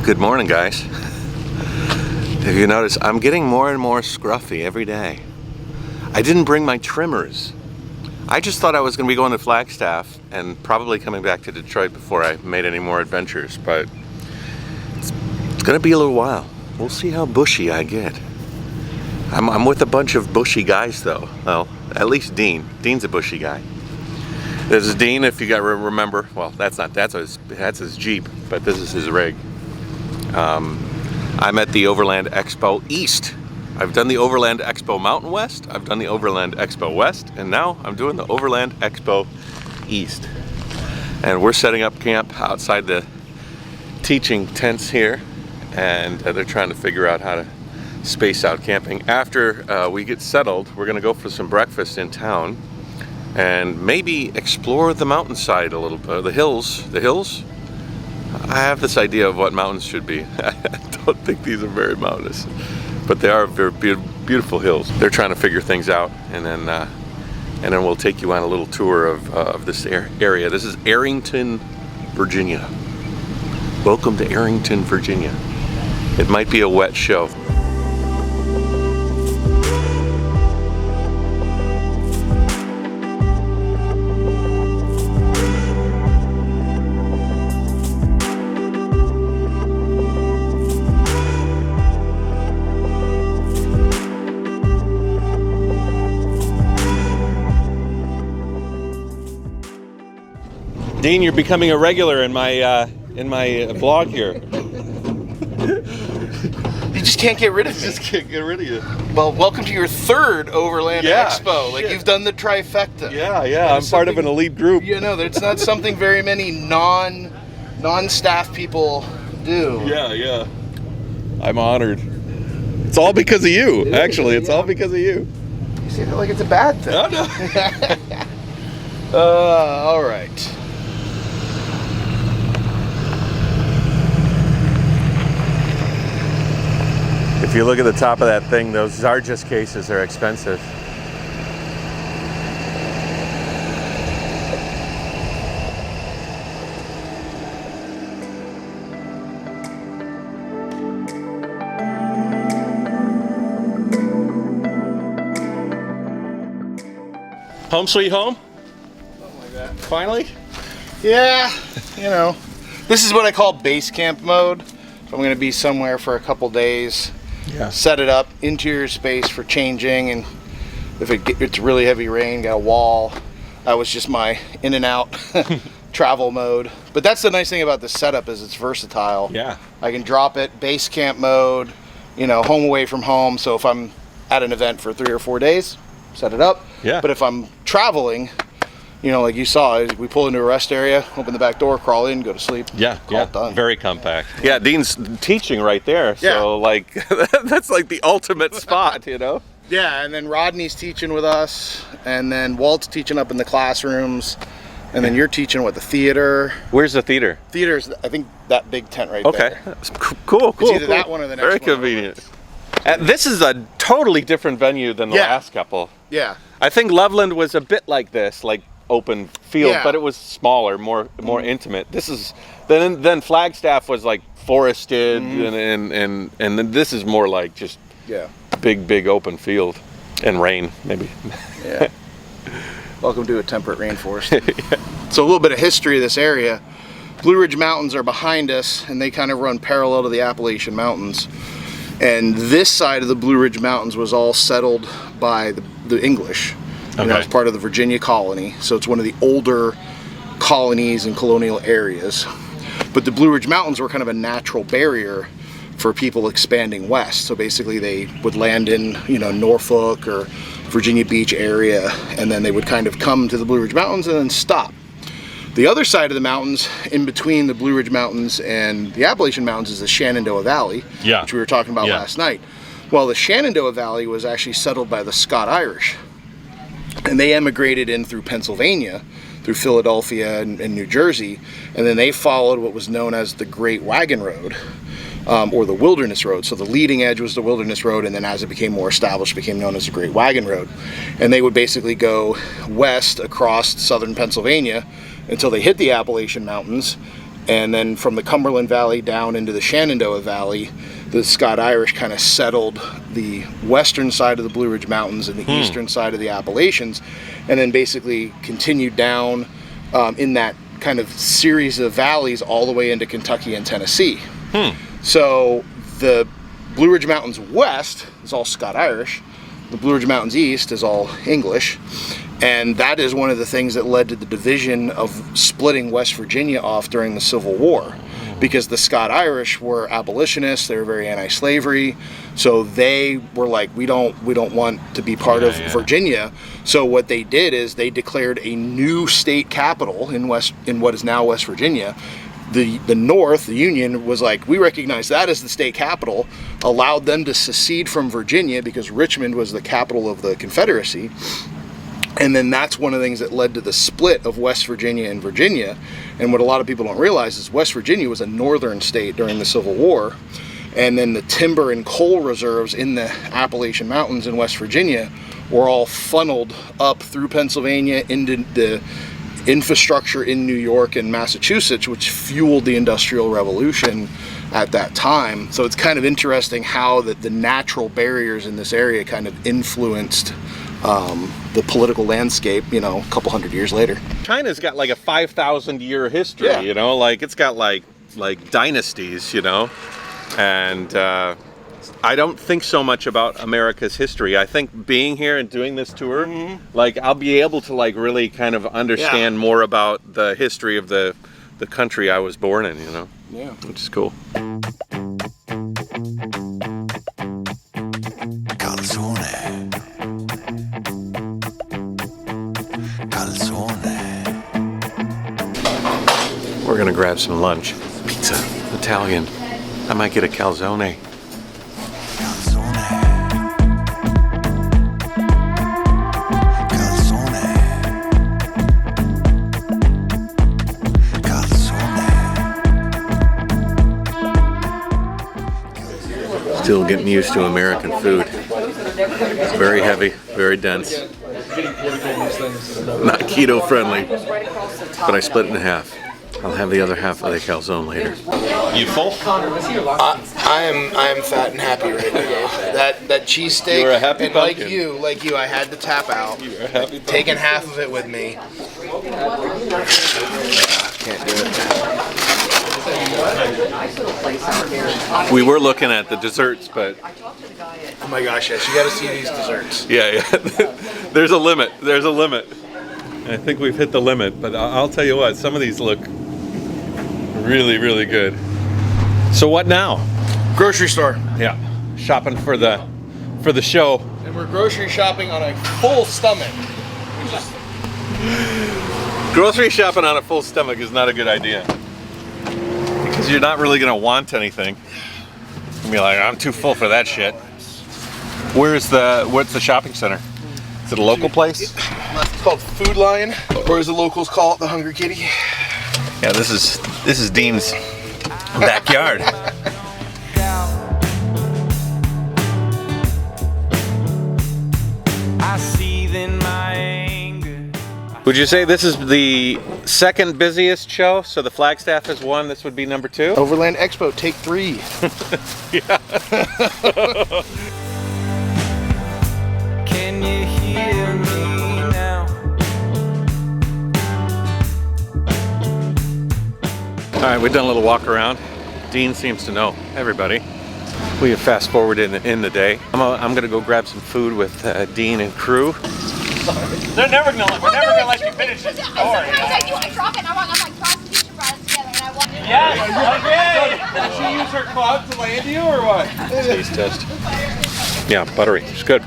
Good morning, guys. If you notice, I'm getting more and more scruffy every day. I didn't bring my trimmers. I just thought I was going to be going to Flagstaff and probably coming back to Detroit before I made any more adventures, but it's going to be a little while. We'll see how bushy I get. I'm with a bunch of bushy guys, though. Well, at least Dean. Dean's a bushy guy. This is Dean, if you got to remember. Well, that's his Jeep, but this is his rig. I'm at the Overland Expo East. I've done the Overland Expo Mountain West, I've done the Overland Expo West, and now I'm doing the Overland Expo East. And we're setting up camp outside the teaching tents here, and they're trying to figure out how to space out camping. After we get settled, we're gonna go for some breakfast in town and maybe explore the mountainside a little bit, the hills. I have this idea of what mountains should be. I don't think these are very mountainous, but they are very beautiful hills. They're trying to figure things out, and then we'll take you on a little tour of this area. This is Arrington, Virginia. Welcome to Arrington, Virginia. It might be a wet show. Dean, you're becoming a regular in my blog here. You just can't get rid of me. Just can't get rid of you. Well, welcome to your third Overland Expo. Like, you've done the trifecta. Yeah. I'm part of an elite group. You know, it's not something very many non-staff people do. Yeah. I'm honored. It's all because of you. Actually, it's all because of you. You say that like it's a bad thing. No. All right. If you look at the top of that thing, those Zargis cases are expensive. Home sweet home? Something like that. Finally? Yeah, you know. This is what I call base camp mode. So I'm going to be somewhere for a couple days. Yeah. Set it up, interior space for changing, and if it's really heavy rain, got a wall. That was just my in and out travel mode. But that's the nice thing about this setup, is it's versatile. Yeah. I can drop it, base camp mode, you know, home away from home. So if I'm at an event for 3 or 4 days, set it up. Yeah. But if I'm traveling, you know, like you saw, we pull into a rest area, open the back door, crawl in, go to sleep. Yeah. Done. Very compact. Yeah, Dean's teaching right there. So like, that's like the ultimate spot, you know? Yeah, and then Rodney's teaching with us, and then Walt's teaching up in the classrooms, and then you're teaching the theater. Where's the theater? Theater's, I think, that big tent right there. there. Cool. It's either that one or the next one. Very convenient. This is a totally different venue than the last couple. Yeah. I think Loveland was a bit like this, like open field, but it was smaller, more intimate. This is then Flagstaff was like forested, and then this is more like just big open field and rain maybe. Yeah. Welcome to a temperate rainforest. So a little bit of history of this area. Blue Ridge Mountains are behind us, and they kind of run parallel to the Appalachian Mountains. And this side of the Blue Ridge Mountains was all settled by the English. You know, it's part of the Virginia colony, so it's one of the older colonies and colonial areas. But the Blue Ridge Mountains were kind of a natural barrier for people expanding west. So basically they would land in, you know, Norfolk or Virginia Beach area, and then they would kind of come to the Blue Ridge Mountains and then stop. The other side of the mountains, in between the Blue Ridge Mountains and the Appalachian Mountains, is the Shenandoah Valley, which we were talking about last night. Well, the Shenandoah Valley was actually settled by the Scott-Irish. And they emigrated in through Pennsylvania, through Philadelphia and New Jersey, and then they followed what was known as the Great Wagon Road, or the Wilderness Road. So the leading edge was the Wilderness Road, and then as it became more established, became known as the Great Wagon Road. And they would basically go west across southern Pennsylvania until they hit the Appalachian Mountains, And then from the Cumberland Valley down into the Shenandoah Valley, the Scott-Irish kind of settled the western side of the Blue Ridge Mountains and the eastern side of the Appalachians, and then basically continued down in that kind of series of valleys all the way into Kentucky and Tennessee. So the Blue Ridge Mountains west is all Scott-Irish, the Blue Ridge Mountains east is all English, and that is one of the things that led to the division of splitting West Virginia off during the Civil War, because the Scott-Irish were abolitionists, they were very anti-slavery, so they were like, we don't want to be part of Virginia. So what they did is they declared a new state capital in what is now West Virginia. The North, the Union, was like, we recognize that as the state capital, allowed them to secede from Virginia because Richmond was the capital of the Confederacy. And then that's one of the things that led to the split of West Virginia and Virginia. And what a lot of people don't realize is West Virginia was a northern state during the Civil War. And then the timber and coal reserves in the Appalachian Mountains in West Virginia were all funneled up through Pennsylvania into the infrastructure in New York and Massachusetts, which fueled the Industrial Revolution at that time. So it's kind of interesting how the natural barriers in this area kind of influenced the political landscape, you know, a couple hundred years later. China's got like a 5,000 year history, you know, like it's got like dynasties, you know, and I don't think so much about America's history. I think being here and doing this tour, like I'll be able to like really kind of understand more about the history of the country I was born in, you know, which is cool. We're gonna grab some lunch. Pizza, Italian. I might get a calzone. Still getting used to American food. It's very heavy, very dense. Not keto friendly, but I split it in half. I'll have the other half of the calzone later. You full? I am fat and happy right now. That cheesesteak, You're a happy and pumpkin. like you, I had to tap out. You're a happy taking half of it with me. Can't do it. We were looking at the desserts, but oh my gosh, yes, you got to see these desserts. yeah. There's a limit. There's a limit. I think we've hit the limit, but I'll tell you what, some of these look really, really good. So what now? Grocery store. Yeah, shopping for the show. And we're grocery shopping on a full stomach. Grocery shopping on a full stomach is not a good idea, because you're not really gonna want anything. You'll be like, I'm too full for that shit. What's the shopping center? Is it a local place? It's called Food Lion, or as the locals call it, the Hungry Kitty. Yeah, this is Dean's backyard. Would you say this is the second busiest show? So the Flagstaff is one, this would be number 2? Overland Expo, take 3. Yeah. Can you hear me now? All right, we've done a little walk around. Dean seems to know everybody. We have fast forwarded in the day. I'm gonna go grab some food with Dean and crew. We're never gonna let you finish this story. Sometimes I do. I drop it and I'm like, prostitution brought us together, and I want. Yes. Okay. Did she use her clout to land you or what? Taste test. Yeah, buttery. It's good.